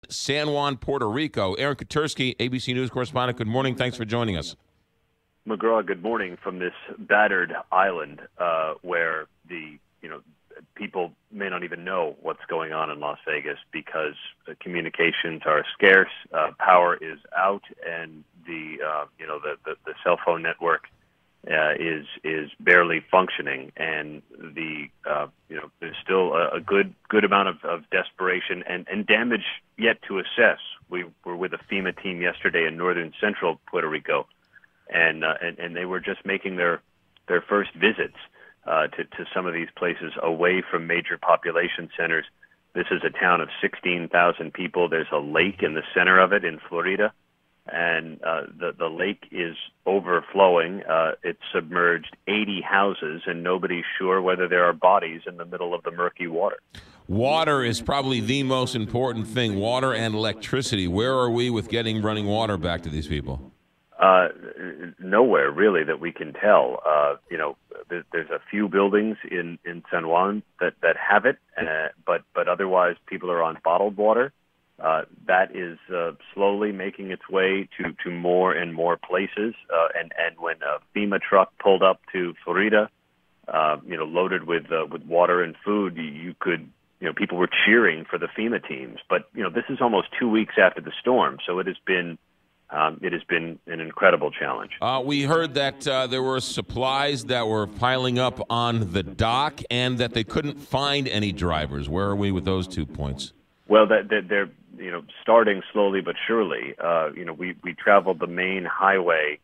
San Juan, Puerto Rico. Aaron Katersky, ABC News correspondent. Good morning. Thanks for joining us. McGraw, good morning from this battered island where people may not even know what's going on in Las Vegas because communications are scarce, power is out, and the cell phone network is barely functioning, and there's still a good amount of desperation and damage yet to assess. We were with a FEMA team yesterday in northern central Puerto Rico, and they were just making their first visits to some of these places away from major population centers. This is a town of 16,000 people. There's a lake in the center of it in Florida, and the lake is overflowing. It's submerged 80 houses, and nobody's sure whether there are bodies in the middle of the murky water. Water is probably the most important thing, water and electricity. Where are we with getting running water back to these people? Nowhere really that we can tell. There's a few buildings in San Juan that have it, but otherwise people are on bottled water. That is slowly making its way to more and more places. And when a FEMA truck pulled up to Florida, loaded with water and food, people were cheering for the FEMA teams. But this is almost 2 weeks after the storm, so it has been an incredible challenge. We heard that there were supplies that were piling up on the dock and that they couldn't find any drivers. Where are we with those 2 points? Well, they're starting slowly but surely. We traveled the main highway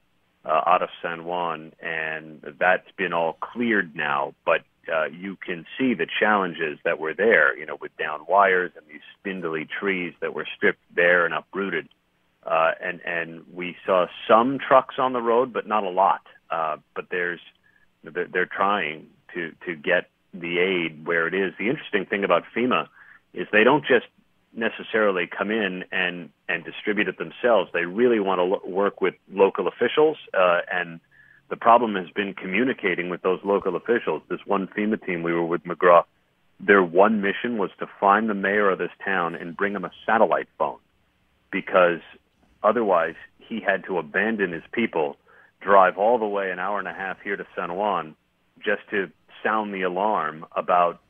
out of San Juan, and that's been all cleared now. But you can see the challenges that were there, with downed wires and these spindly trees that were stripped bare and uprooted. And we saw some trucks on the road, but not a lot. But they're trying to get the aid where it is. The interesting thing about FEMA is they don't just necessarily come in and distribute it themselves. They really want to work with local officials, and the problem has been communicating with those local officials. This one FEMA team we were with, McGraw, their one mission was to find the mayor of this town and bring him a satellite phone, because otherwise he had to abandon his people, drive all the way an hour and a half here to San Juan just to sound the alarm about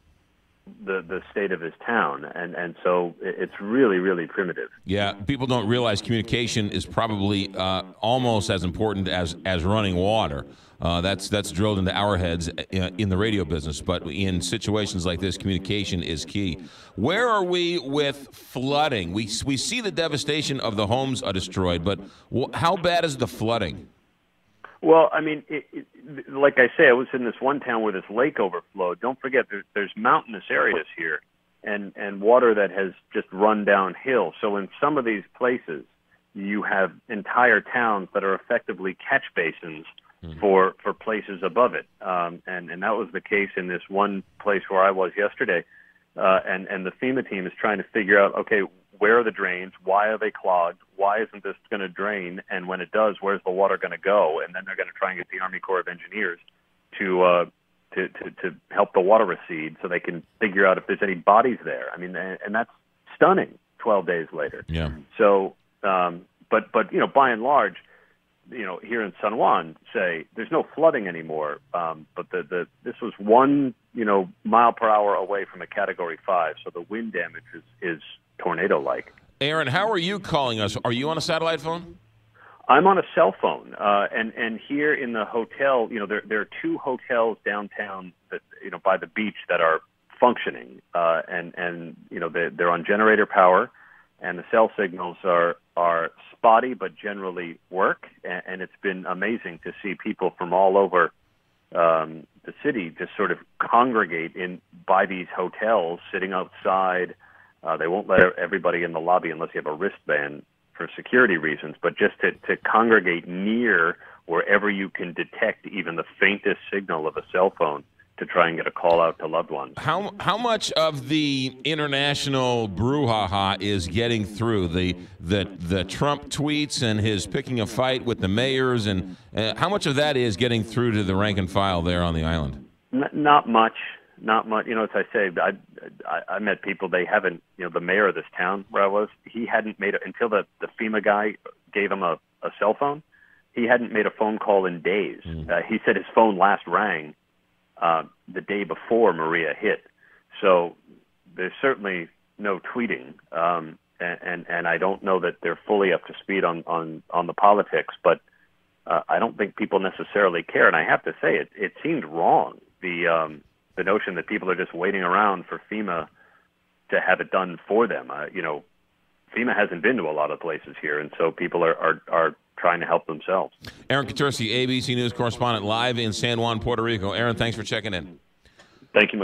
the state of his town, and so it's really, really primitive. Yeah, people don't realize communication is probably almost as important as running water. That's drilled into our heads in the radio business, but in situations like this, communication is key. Where are we with flooding? We see the devastation of the homes are destroyed, but how bad is the flooding? Well, I mean, like I say, I was in this one town where this lake overflowed. Don't forget, there's mountainous areas here and water that has just run downhill. So in some of these places, you have entire towns that are effectively catch basins for places above it. And that was the case in this one place where I was yesterday. And the FEMA team is trying to figure out, okay, where are the drains? Why are they clogged? Why isn't this going to drain? And when it does, where's the water going to go? And then they're going to try and get the Army Corps of Engineers to help the water recede so they can figure out if there's any bodies there. I mean, and that's stunning 12 days later. Yeah. So, but by and large, here in San Juan, say there's no flooding anymore. But this was 1 mile per hour away from a Category 5, so the wind damage is tornado-like. Aaron, how are you calling us? Are you on a satellite phone? I'm on a cell phone, and here in the hotel, there are 2 hotels downtown that by the beach that are functioning, and they're on generator power, and the cell signals are spotty but generally work, and it's been amazing to see people from all over the city just sort of congregate by these hotels, sitting outside. They won't let everybody in the lobby unless you have a wristband for security reasons, but just to congregate near wherever you can detect even the faintest signal of a cell phone to try and get a call out to loved ones. How much of the international brouhaha is getting through? The Trump tweets and his picking a fight with the mayors, and how much of that is getting through to the rank and file there on the island? Not much. not much. As I say, I met people. They haven't. The mayor of this town where I was, he hadn't made it until the FEMA guy gave him a cell phone. He hadn't made a phone call in days. He said his phone last rang the day before Maria hit. So there's certainly no tweeting, and I don't know that they're fully up to speed on the politics. But I don't think people necessarily care. And I have to say, it seemed wrong. The notion that people are just waiting around for FEMA to have it done for them. FEMA hasn't been to a lot of places here, and so people are trying to help themselves. Aaron Katursi, ABC News correspondent, live in San Juan, Puerto Rico. Aaron, thanks for checking in. Thank you,